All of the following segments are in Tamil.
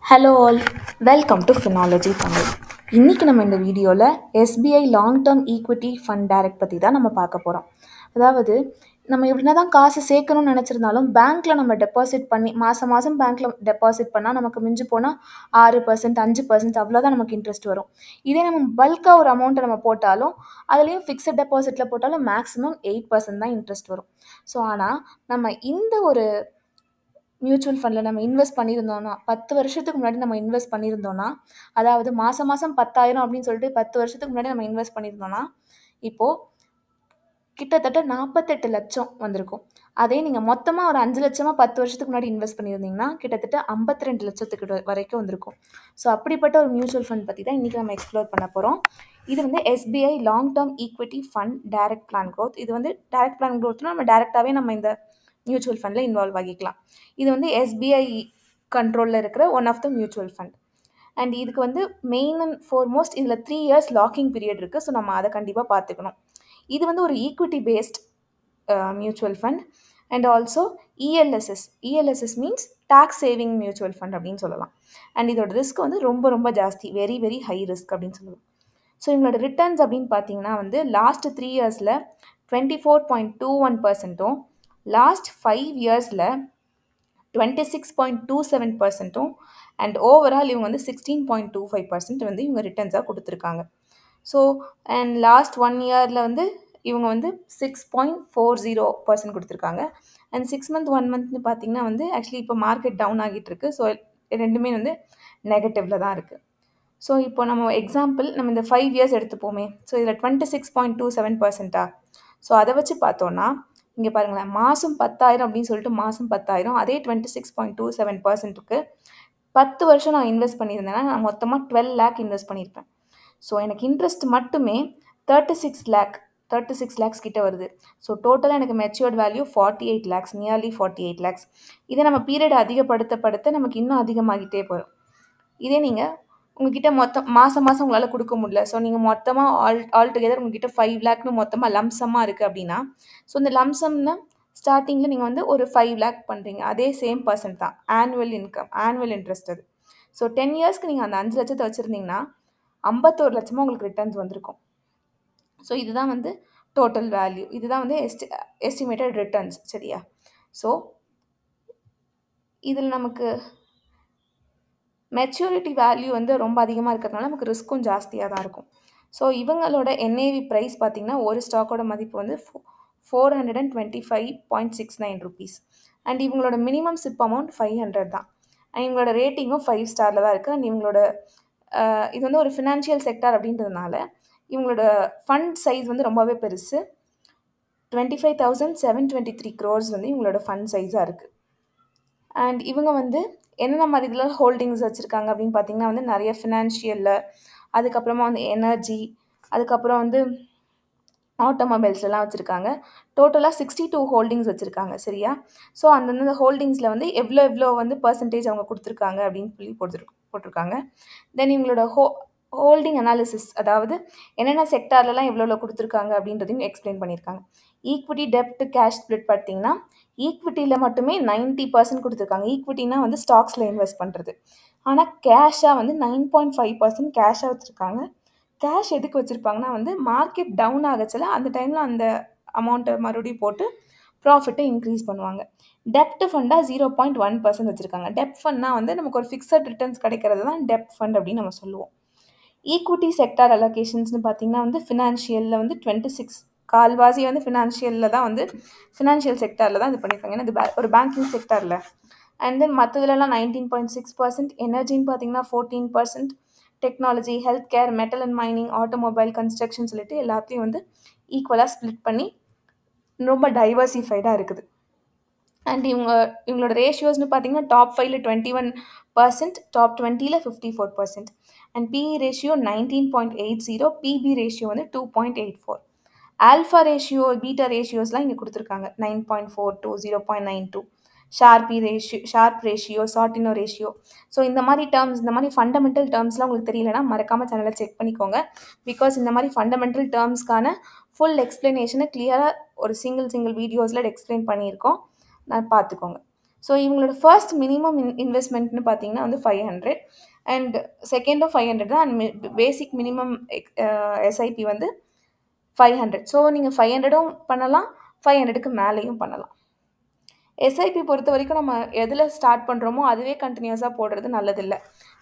Hello all, welcome to Finology Tamil. இன்றைக்கி நம்ம இந்த வீடியோவில் SBI long term equity fund direct பற்றி தான் நம்ம பார்க்க போகிறோம். அதாவது நம்ம எப்படின்னா தான் காசு சேர்க்கணும்னு நினச்சிருந்தாலும் பேங்க்கில் நம்ம டெபாசிட் பண்ணி மாதம் மாதம் பேங்க்கில் டெபாசிட் பண்ணால் நமக்கு மிஞ்சி போனால் 6%, 5% அவ்வளோதான் நமக்கு இன்ட்ரெஸ்ட் வரும். இதே நம்ம பல்காக ஒரு அமௌண்ட்டை நம்ம போட்டாலும் அதுலேயும் ஃபிக்ஸட் டெபாசிட்டில் போட்டாலும் மேக்ஸிமம் 8% தான் இன்ட்ரெஸ்ட் வரும். ஸோ ஆனால் நம்ம இந்த ஒரு மியூச்சுவல் ஃபண்டில் நம்ம இன்வெஸ்ட் பண்ணியிருந்தோன்னா 10 வருஷத்துக்கு முன்னாடி நம்ம இன்வெஸ்ட் பண்ணியிருந்தோன்னா, அதாவது மாதம் 10,000 அப்படின்னு சொல்லிட்டு 10 வருஷத்துக்கு முன்னாடி நம்ம இன்வெஸ்ட் பண்ணியிருந்தோன்னா இப்போது கிட்டத்தட்ட 48 லட்சம் வந்திருக்கும். அதே நீங்கள் மொத்தமாக ஒரு 5 லட்சமாக 10 வருஷத்துக்கு முன்னாடி இன்வெஸ்ட் பண்ணியிருந்தீங்கன்னா கிட்டத்தட்ட 52 லட்சத்துக்கு வரைக்கும் வந்திருக்கும். ஸோ அப்படிப்பட்ட ஒரு மியூச்சுவல் ஃபண்ட் பற்றி தான் இன்றைக்கி நம்ம எக்ஸ்ப்ளோர் பண்ண போகிறோம். இது வந்து SBI long term equity fund direct plan growth. இது வந்து டைரக்ட் பிளான் க்ரோத்னா நம்ம டேரெக்டாகவே நம்ம இந்த மியூச்சுவல் ஃபண்டில் இன்வால்வ் ஆகிக்கலாம். இது வந்து எஸ்பிஐ கண்ட்ரோலில் இருக்கிற one of the mutual fund. And இதுக்கு வந்து மெயின் அண்ட் ஃபோர்மோஸ்ட் இதில் 3 இயர்ஸ் லாக்கிங் பீரியட் இருக்குது. ஸோ நம்ம அதை கண்டிப்பாக பார்த்துக்கணும். இது வந்து ஒரு equity based mutual fund and also ELSS means tax saving mutual fund அப்படின்னு சொல்லலாம். அண்ட் இதோட ரிஸ்க் வந்து ரொம்ப ரொம்ப ஜாஸ்தி, வெரி வெரி ஹை ரிஸ்க் அப்படின்னு சொல்லலாம். ஸோ இவங்களோட ரிட்டர்ன்ஸ் அப்படின்னு பார்த்தீங்கன்னா வந்து லாஸ்ட் 3 இயர்ஸில் 24.21%, லாஸ்ட் 5 இயர்ஸில் 26.27% அண்ட் ஓவரால் இவங்க வந்து 16.25% வந்து இவங்க ரிட்டர்ன்ஸாக கொடுத்துருக்காங்க. ஸோ அண்ட் லாஸ்ட் 1 இயரில் வந்து இவங்க வந்து 6.40% கொடுத்துருக்காங்க. அண்ட் 6 மந்த் 1 மந்த்னு பார்த்தீங்கன்னா வந்து ஆக்சுவலி இப்போ மார்க்கெட் டவுன் ஆகிட்டு இருக்கு. ஸோ ரெண்டுமே வந்து நெகட்டிவில் தான் இருக்குது. ஸோ இப்போ நம்ம எக்ஸாம்பிள் நம்ம இந்த 5 இயர்ஸ் எடுத்துப்போமே. ஸோ இதில் 26.27%. ஸோ அதை வச்சு பார்த்தோன்னா இங்கே பாருங்களேன், மாதம் 10,000 அப்படின்னு சொல்லிட்டு மாதம் 10,000, அதே 26.27%க்கு 10 வருஷம் நான் இன்வெஸ்ட் பண்ணியிருந்தேன்னா நான் மொத்தமாக 12 லேக் இன்வெஸ்ட் பண்ணியிருப்பேன். ஸோ எனக்கு இன்ட்ரெஸ்ட் மட்டுமே 36 லேக்ஸ் கிட்ட வருது. ஸோ டோட்டலாக எனக்கு matured value 48 lakhs, nearly 48 lakhs. இதை நம்ம பீரியட் அதிகப்படுத்த நமக்கு இன்னும் அதிகமாகிட்டே போகும். இதே நீங்கள் உங்ககிட்ட மாதம் உங்களால் கொடுக்க முடியல, ஸோ நீங்கள் மொத்தமாக ஆல் டுகெதர் உங்ககிட்ட 5 லேக்னு மொத்தமாக லம்சமாக இருக்குது அப்படின்னா, ஸோ இந்த லம்சம்னு ஸ்டார்டிங்கில் நீங்கள் வந்து ஒரு 5 லேக் பண்ணுறீங்க, அதே சேம் பர்சன்ட் தான் ஆனுவல் இன்ட்ரெஸ்ட் அது. ஸோ 10 இயர்ஸ்க்கு நீங்கள் அந்த 5 லட்சத்தை வச்சுருந்தீங்கன்னா 51 லட்சமாக உங்களுக்கு ரிட்டர்ன்ஸ் வந்திருக்கும். ஸோ இதுதான் வந்து டோட்டல் வேல்யூ, இதுதான் வந்து எஸ்டிமேட்டட் ரிட்டர்ன்ஸ், சரியா? ஸோ இதில் நமக்கு மெச்சூரிட்டி வேல்யூ வந்து ரொம்ப அதிகமாக இருக்கிறதுனால நமக்கு ரிஸ்க்கும் ஜாஸ்தியாக தான் இருக்கும். ஸோ இவங்களோட என்ஏவி ப்ரைஸ் பார்த்திங்கன்னா ஒரு ஸ்டாக்கோட மதிப்பு வந்து 425.69 rupees. அண்ட் இவங்களோட மினிமம் சிப் அமௌண்ட் 500 தான். அண்ட் இவங்களோட ரேட்டிங்கும் 5 ஸ்டாரில் தான் இருக்குது. அண்ட் இவங்களோட இது வந்து ஒரு ஃபினான்ஷியல் செக்டார் அப்படின்றதுனால இவங்களோட ஃபண்ட் சைஸ் வந்து ரொம்பவே பெருசு. 25,723 crores வந்து இவங்களோட ஃபண்ட் சைஸாக இருக்குது. அண்ட் இவங்க வந்து என்னென்ன மாதிரி இதில் ஹோல்டிங்ஸ் வச்சுருக்காங்க அப்படின்னு பார்த்தீங்கன்னா வந்து நிறைய ஃபினான்ஷியலில், அதுக்கப்புறமா வந்து எனர்ஜி, அதுக்கப்புறம் வந்து ஆட்டோமொபைல்ஸ்லாம் வச்சுருக்காங்க. டோட்டலாக 62 ஹோல்டிங்ஸ் வச்சுருக்காங்க, சரியா? ஸோ அந்தந்த ஹோல்டிங்ஸில் வந்து எவ்வளோ வந்து பர்சன்டேஜ் அவங்க கொடுத்துருக்காங்க அப்படின்னு சொல்லி போட்டிருக்காங்க. தென் இவங்களோட ஹோல்டிங் அனாலிசிஸ், அதாவது என்னென்ன செக்டார்லலாம் எவ்வளோ கொடுத்துருக்காங்க அப்படின்றதையும் எக்ஸ்பிளைன் பண்ணியிருக்காங்க. ஈக்விட்டி டெப்ட் கேஷ் ஸ்ப்ளிட் பார்த்தீங்கன்னா ஈக்விட்டியில் மட்டுமே 90% கொடுத்துருக்காங்க. ஈக்விட்டினா வந்து ஸ்டாக்ஸில் இன்வெஸ்ட் பண்ணுறது. ஆனால் கேஷாக வந்து 9.5% கேஷாக வச்சுருக்காங்க. கேஷ் எதுக்கு வச்சுருப்பாங்கன்னா வந்து மார்க்கெட் டவுன் ஆகச்சில அந்த டைமில் அந்த அமௌண்ட்டை மறுபடியும் போட்டு ப்ராஃபிட்டை இன்க்ரீஸ் பண்ணுவாங்க. டெப்ட் ஃபண்டாக 0.1% வச்சுருக்காங்க. டெப்ட் ஃபண்ட்னா வந்து நமக்கு ஒரு ஃபிக்ஸட் ரிட்டர்ன்ஸ் கிடைக்கிறது தான் டெப்ட் ஃபண்ட் அப்படின்னு நம்ம சொல்லுவோம். ஈக்விட்டி செக்டார் அலோகேஷன்ஸ்னு பார்த்திங்கன்னா வந்து ஃபினான்ஷியலில் வந்து 26, கால்வாசி வந்து ஃபினான்ஷியலில் தான் வந்து ஃபினான்ஷியல் செக்டாரில் தான் இது பண்ணியிருக்காங்க. ஏன்னா இது ஒரு பேங்கிங் செக்டாரில். அண்ட் தென் மற்றதுலலாம் 19.6%, எனர்ஜின்னு பார்த்திங்கன்னா 14%, technology, health care, metal and mining, automobile, construction சொல்லிட்டு எல்லாத்தையும் வந்து ஈக்குவலாக ஸ்ப்ளிட் பண்ணி ரொம்ப டைவர்சிஃபைடாக இருக்குது. அண்ட் இவங்களோட ரேஷியோஸ்னு பார்த்தீங்கன்னா டாப் 5ல் 21%, டாப் 20ல் 54%. And PE ratio 19.80, PB ratio வந்து 2.84. ஆல்ஃபா ரேஷியோ, பீட்டா ரேஷியோஸ்லாம் இங்கே கொடுத்துருக்காங்க. 9.42, 0.92, ஷார்ப் ரேஷியோ, சார்டினோ ரேஷியோ. ஸோ இந்த மாதிரி டேர்ம்ஸ், இந்த மாதிரி ஃபண்டமெண்டல் டேர்ம்ஸ்லாம் உங்களுக்கு தெரியலனா மறக்காமல் சேனலை செக் பண்ணிக்கோங்க. பிகாஸ் இந்த மாதிரி ஃபண்டமெண்டல் டேர்ம்ஸ்க்கான ஃபுல் எக்ஸ்ப்ளனேஷனை கிளியராக ஒரு சிங்கிள் வீடியோஸில் எக்ஸ்பிளைன் பண்ணியிருக்கோம், நான் பார்த்துக்கோங்க. ஸோ இவங்களோட ஃபர்ஸ்ட் மினிமம் இன்வெஸ்ட்மெண்ட்னு பார்த்தீங்கன்னா வந்து 500 அண்ட் செகண்டும் 500 தான். அண்ட் பேசிக் மினிமம் எஸ்ஐபி வந்து 500. ஸோ நீங்கள் 500ம் பண்ணலாம், 500க்கு மேலேயும் பண்ணலாம். எஸ்ஐபி பொறுத்த வரைக்கும் நம்ம எதில் ஸ்டார்ட் பண்ணுறோமோ அதுவே கண்டினியூஸாக போடுறது நல்லதில்லை.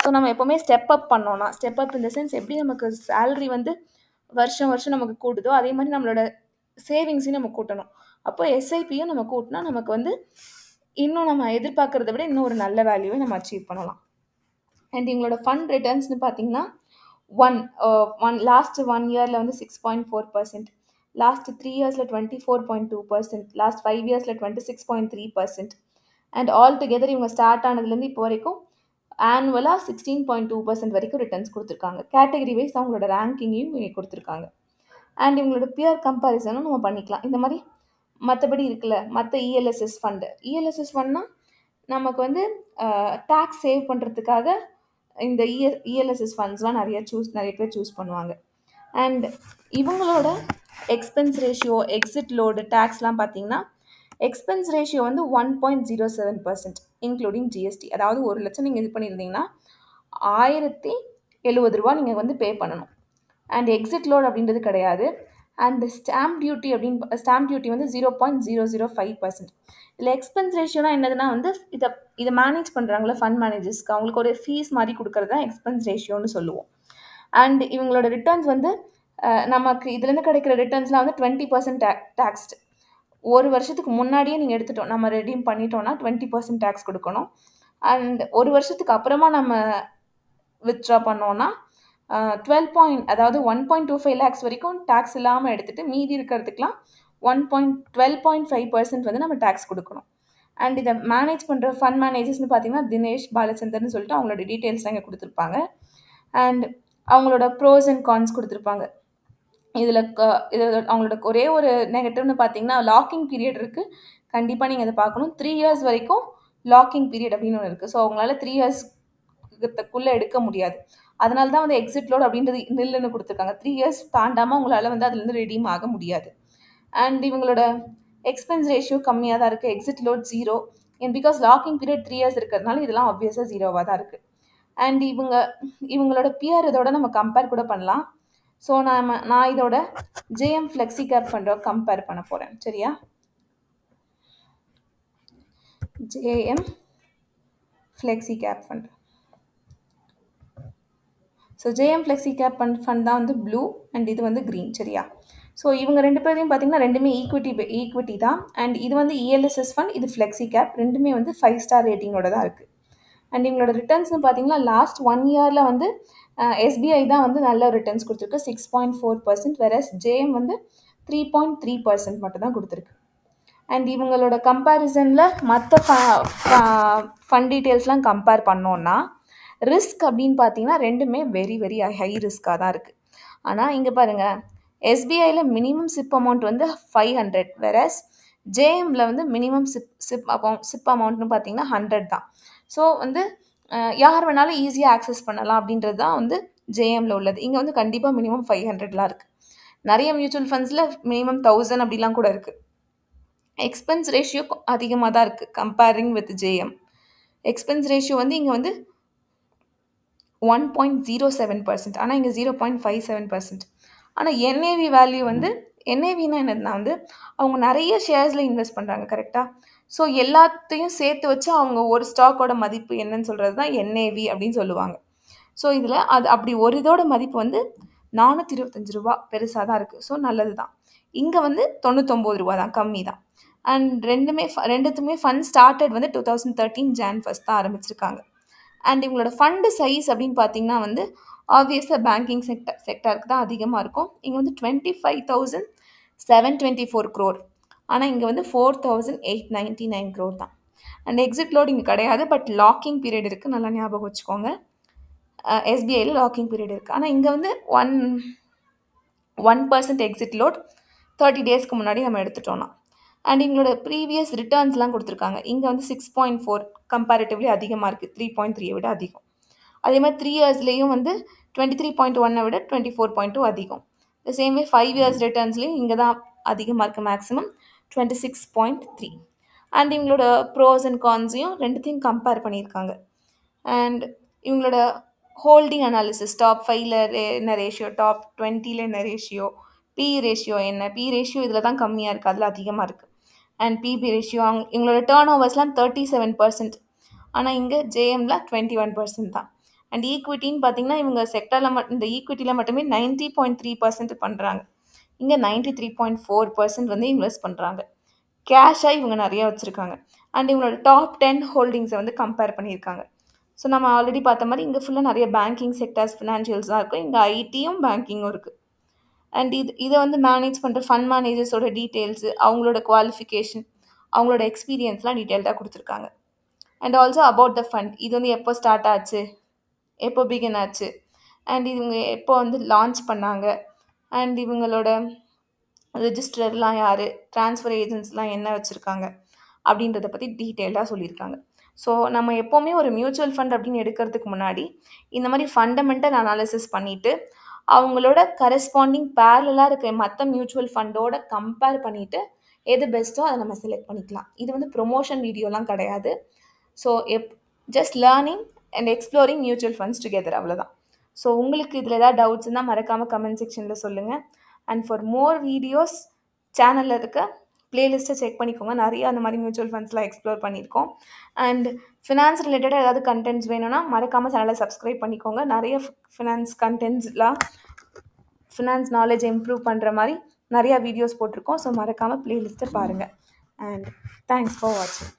ஸோ நம்ம எப்போவுமே ஸ்டெப் அப் பண்ணோன்னா, ஸ்டெப் அப் இந்த சென்ஸ் எப்படி நமக்கு சேலரி வந்து வருஷம் வருஷம் நமக்கு கூட்டுதோ அதே மாதிரி நம்மளோட சேவிங்ஸையும் நம்ம கூட்டணும். அப்போ எஸ்ஐபியும் நம்ம கூட்டினா நமக்கு வந்து இன்னும் நம்ம எதிர்பார்க்குறத விட இன்னும் ஒரு நல்ல வேல்யூவை நம்ம அச்சீவ் பண்ணலாம். அண்ட் இவங்களோட ஃபண்ட் ரிட்டர்ன்ஸ்னு பார்த்தீங்கன்னா லாஸ்ட் 1 இயரில் வந்து 6.4%, லாஸ்ட் 3 இயர்ஸில் 24.2%, லாஸ்ட் 5 இயர்ஸில் 26.3%, அண்ட் ஆல் டுகெதர் இவங்க ஸ்டார்ட் ஆனதுலேருந்து இப்போ வரைக்கும் ஆனுவலாக 16.2% வரைக்கும் ரிட்டர்ன்ஸ் கொடுத்துருக்காங்க. கேட்டகரி வைஸ் அவங்களோட ரேங்கிங்கையும் இங்கே கொடுத்துருக்காங்க. அண்ட் இவங்களோட பியர் கம்பேரிசனும் நம்ம பண்ணிக்கலாம். இந்த மாதிரி மற்றபடி இருக்குல்ல, மற்ற இஎல்எஸ்எஸ் ஃபண்டு, இஎல்எஸ்எஸ் ஃபண்ட்னா நமக்கு வந்து டேக்ஸ் சேவ் பண்ணுறதுக்காக இந்த இஎல்எஸ்எஸ் ஃபண்ட்ஸ்லாம் நிறைய பேர் சூஸ் பண்ணுவாங்க. அண்ட் இவங்களோட எக்ஸ்பென்ஸ் ரேஷியோ, எக்ஸிட் லோடு, டேக்ஸ்லாம் பார்த்தீங்கன்னா எக்ஸ்பென்ஸ் ரேஷியோ வந்து 1.07% இன்க்ளூடிங் ஜிஎஸ்டி. அதாவது 1 லட்சம் நீங்கள் இது பண்ணியிருந்தீங்கன்னா 1070 ரூபா நீங்கள் வந்து பே பண்ணணும். அண்ட் எக்ஸிட் லோட் அப்படின்றது கிடையாது. அண்ட் ஸ்டாம்ப் டியூட்டி வந்து 0.005%. இதில் எக்ஸ்பென்ஸ் ரேஷியோனா என்னதுன்னா வந்து இதை மேனேஜ் பண்ணுறாங்களே ஃபண்ட் மேனேஜர்ஸ்க்கு அவங்களுக்கு ஒரு ஃபீஸ் மாதிரி கொடுக்கறது தான் எக்ஸ்பென்ஸ் ரேஷியோன்னு சொல்லுவோம். அண்ட் இவங்களோட ரிட்டர்ன்ஸ் வந்து நமக்கு இதுலேருந்து கிடைக்கிற ரிட்டர்ன்ஸ்லாம் வந்து 20% டேக்ஸ்டு. ஒரு வருஷத்துக்கு முன்னாடியே நீங்கள் எடுத்துட்டோம், நம்ம ரெடீம் பண்ணிட்டோம்னா 20% டேக்ஸ் கொடுக்கணும். அண்ட் ஒரு வருஷத்துக்கு அப்புறமா நம்ம வித்ட்ரா பண்ணோன்னா 1.25 லேக்ஸ் வரைக்கும் டேக்ஸ் இல்லாமல் எடுத்துகிட்டு மீதி இருக்கிறதுக்கெலாம் 12.5% வந்து நம்ம டேக்ஸ் கொடுக்கணும். அண்ட் இதை மேனேஜ் பண்ணுற ஃபண்ட் மேனேஜர்ஸ்னு பார்த்தீங்கன்னா தினேஷ் பாலச்சந்தர்னு சொல்லிட்டு அவங்களோட டீட்டெயில்ஸ்லாம் இங்கே கொடுத்துருப்பாங்க. அண்ட் அவங்களோட ப்ரோஸ் அண்ட் கான்ஸ் கொடுத்துருப்பாங்க. இதில் அவங்களோட ஒரே ஒரு நெகட்டிவ்னு பார்த்தீங்கன்னா லாக்கிங் பீரியட் இருக்குது. கண்டிப்பாக நீங்கள் அதை பார்க்கணும். 3 இயர்ஸ் வரைக்கும் லாக்கிங் பீரியட் அப்படின்னு ஒன்று இருக்குது. ஸோ அவங்களால 3 இயர்ஸ்க்குள்ளே எடுக்க முடியாது. அதனால தான் வந்து எக்ஸிட் லோட் அப்படின்றது நில்லுன்னு கொடுத்துருக்காங்க. 3 இயர்ஸ் தாண்டாமல் உங்களால் வந்து அதுலேருந்து ரெடீம் ஆக முடியாது. அண்ட் இவங்களோட எக்ஸ்பென்ஸ் ரேஷியோ கம்மியாக தான் இருக்குது. Exit load 0. And because locking period 3 years இருக்கிறதுனால இதெல்லாம் ஆப்வியஸாக 0வாக தான் இருக்குது. அண்ட் இவங்களோட பிஆர் இதோட நம்ம கம்பேர் கூட பண்ணலாம். ஸோ நான் இதோட ஜேஎம் ஃப்ளெக்ஸி கேப் ஃபண்டை கம்பேர் பண்ண போகிறேன். சரியா? JM flexi cap fund. So JM flexi cap fund தான் வந்து ப்ளூ அண்ட் இது வந்து க்ரீன். சரியா? ஸோ இவங்க ரெண்டு பேரையும் பார்த்தீங்கன்னா ரெண்டுமே ஈக்விட்டி தான். அண்ட் இது வந்து இஎல்எஸ்எஸ் ஃபண்ட், இது ஃப்ளெக்ஸி கேப். ரெண்டுமே வந்து 5 ஸ்டார் ரேட்டிங்கோட தான் இருக்குது. அண்ட் இவங்களோட ரிட்டர்ன்ஸ்னு பார்த்தீங்கன்னா லாஸ்ட் 1 இயரில் வந்து எஸ்பிஐ தான் வந்து நல்ல ரிட்டர்ன்ஸ் கொடுத்துருக்கு, 6.4%, வேறஸ் ஜேஎம் வந்து 3.3% மட்டும் தான் கொடுத்துருக்கு. அண்ட் இவங்களோட கம்பேரிசனில் மற்ற ஃபண்ட் டீட்டெயில்ஸ்லாம் கம்பேர் பண்ணோன்னா ரிஸ்க் அப்படின்னு பார்த்தீங்கன்னா ரெண்டுமே வெரி வெரி ஹை ரிஸ்க்காக தான் இருக்குது. ஆனால் இங்கே பாருங்கள், எஸ்பிஐயில் மினிமம் சிப் அமௌண்ட் வந்து 500, வேறஸ் ஜேஎம்மில் வந்து மினிமம் சிப் அமௌண்ட்னு பார்த்தீங்கன்னா 100 தான். ஸோ வந்து யார் வேணாலும் ஈஸியாக ஆக்சஸ் பண்ணலாம் அப்படின்றது தான் வந்து ஜேஎம்மில் உள்ளது. இங்கே வந்து கண்டிப்பாக மினிமம் 500லாம் இருக்குது. நிறைய மியூச்சுவல் ஃபண்ட்ஸில் மினிமம் 1000 அப்படிலாம் கூட இருக்குது. எக்ஸ்பென்ஸ் ரேஷியோ அதிகமாக தான் இருக்குது comparing with JM. Expense ratio வந்து இங்கே வந்து 1.07%, ஆனால் இங்கே 0.57%. ஆனால் என்ஏவி வேல்யூ வந்து என்ஏவின்னா என்னதுன்னா வந்து அவங்க நிறைய ஷேர்ஸில் இன்வெஸ்ட் பண்ணுறாங்க. கரெக்டாக? ஸோ எல்லாத்தையும் சேர்த்து வச்சு அவங்க ஒரு ஸ்டாக்கோட மதிப்பு என்னன்னு சொல்கிறது தான் என்ஏவி அப்படின்னு சொல்லுவாங்க. ஸோ இதில் அப்படி ஒரு இதோட மதிப்பு வந்து 425 ரூபா, பெருசாக தான் இருக்குது. ஸோ நல்லது தான். இங்கே வந்து 99 ரூபா தான், கம்மி தான். அண்ட் ரெண்டுத்துமே ஃபண்ட் ஸ்டார்டட் வந்து 2013 Jan 1 தான் ஆரம்பிச்சிருக்காங்க. அண்ட் இவங்களோட ஃபண்டு சைஸ் அப்படின்னு பார்த்தீங்கன்னா வந்து ஆப்வியஸாக பேங்கிங் செக்டருக்கு தான் அதிகமாக இருக்கும். இங்கே வந்து 25,724 crore, ஆனால் இங்கே வந்து 4,899 crore தான். அண்ட் எக்ஸிட் லோட் இங்கே கிடையாது, பட் லாக்கிங் பீரியட் இருக்குது, நல்லா ஞாபகம் வச்சுக்கோங்க. எஸ்பிஐயில் லாக்கிங் பீரியட் இருக்குது. ஆனால் இங்கே வந்து 1% எக்ஸிட் லோட் 30 டேஸ்க்கு முன்னாடி நம்ம எடுத்துட்டோம்னா. அண்ட் எங்களோட ப்ரீவியஸ் ரிட்டர்ன்ஸ்லாம் கொடுத்துருக்காங்க. இங்கே வந்து 6.4 கம்பேரிட்டிவ்லி அதிகமாக இருக்குது, 3.3 விட அதிகம். அதே மாதிரி 3 இயர்ஸ்லேயும் வந்து 23.1 விட 24.2 அதிகம். த சேம் வே 5 இயர்ஸ் ரிட்டர்ன்ஸ்லேயும் இங்கே தான் அதிகமாக இருக்குது, மேக்ஸிமம் 26.3. அண்ட் இவங்களோட ப்ரோஸ் அண்ட் கான்ஸையும் ரெண்டுத்தையும் கம்பேர் பண்ணியிருக்காங்க. அண்ட் இவங்களோட ஹோல்டிங் அனாலிசிஸ் டாப் 5ல என்ன ரேஷியோ, டாப் 20ல என்ன ரேஷியோ, பி ரேஷியோ என்ன, பி ரேஷியோ இதில் தான் கம்மியாக இருக்குது, அதில் அதிகமாக இருக்குது. அண்ட் பிபி ரேஷியோ இவங்களோட டேர்ன் ஓவர்ஸ்லாம் 37%, ஆனால் இங்கே ஜேஎம்ல 21% தான். அண்ட் ஈக்விட்டின்னு பார்த்தீங்கன்னா இவங்க செக்டரில் இந்த ஈக்விட்டியில் மட்டுமே 90.3% பண்ணுறாங்க. இங்கே 93.4% வந்து இன்வெஸ்ட் பண்ணுறாங்க. கேஷாக இவங்க நிறையா வச்சுருக்காங்க. அண்ட் இவங்களோட டாப் 10 ஹோல்டிங்ஸை வந்து கம்பேர் பண்ணியிருக்காங்க. ஸோ நம்ம ஆல்ரெடி பார்த்த மாதிரி இங்கே ஃபுல்லாக நிறைய பேங்கிங் செக்டர்ஸ், ஃபினான்ஷியல்ஸ் தான் இருக்கும். இங்கே ஐடியும் பேங்கிங்கும் இருக்குது. அண்ட் இதை வந்து மேனேஜ் பண்ணுற ஃபண்ட் மேனேஜர்ஸோட டீட்டெயில்ஸு, அவங்களோட குவாலிஃபிகேஷன், அவங்களோட எக்ஸ்பீரியன்ஸ்லாம் டீட்டெயில்டாக கொடுத்துருக்காங்க. And also about the fund, இது வந்து எப்போ ஸ்டார்ட் ஆச்சு, எப்போ பிகின் ஆச்சு, அண்ட் இவங்க எப்போ வந்து லான்ச் பண்ணாங்க, அண்ட் இவங்களோட ரெஜிஸ்டர்லாம் யார், ட்ரான்ஸ்ஃபர் ஏஜென்ட்ஸ்லாம் என்ன வச்சுருக்காங்க அப்படின்றத பற்றி டீட்டெயிலாக சொல்லியிருக்காங்க. ஸோ நம்ம எப்போவுமே ஒரு மியூச்சுவல் ஃபண்ட் அப்படின்னு எடுக்கிறதுக்கு முன்னாடி இந்த மாதிரி ஃபண்டமெண்டல் அனாலிசிஸ் பண்ணிவிட்டு அவங்களோட கரெஸ்பாண்டிங் பேரலாக இருக்க மற்ற மியூச்சுவல் ஃபண்டோட கம்பேர் பண்ணிவிட்டு எது பெஸ்ட்டோ அதை நம்ம செலக்ட் பண்ணிக்கலாம். இது வந்து ப்ரொமோஷன் வீடியோலாம் கிடையாது. So just learning and exploring mutual funds together, அவ்வளோதான். ஸோ உங்களுக்கு இதில் ஏதாவது டவுட்ஸ் இருந்தால் மறக்காமல் கமெண்ட் செக்ஷனில் சொல்லுங்கள். அண்ட் ஃபார் மோர் வீடியோஸ் சேனலில் இருக்க பிளேலிஸ்ட்டை செக் பண்ணிக்கோங்க. நிறைய அந்த மாதிரி மியூச்சுவல் ஃபண்ட்ஸ்லாம் எக்ஸ்ப்ளோர் பண்ணியிருக்கோம். அண்ட் ஃபினான்ஸ் ரிலேட்டடாக ஏதாவது கண்டென்ட்ஸ் வேணும்னா மறக்காமல் சேனலை சப்ஸ்கிரைப் பண்ணிக்கோங்க. நிறைய ஃபினான்ஸ் கண்டென்ட்ஸ்லாம் ஃபினான்ஸ் நாலேஜ் இம்ப்ரூவ் பண்ணுற மாதிரி நிறையா வீடியோஸ் போட்டிருக்கோம். ஸோ மறக்காமல் பிளேலிஸ்ட்டை பாருங்கள். அண்ட் தேங்க்ஸ் ஃபார் வாட்சிங்.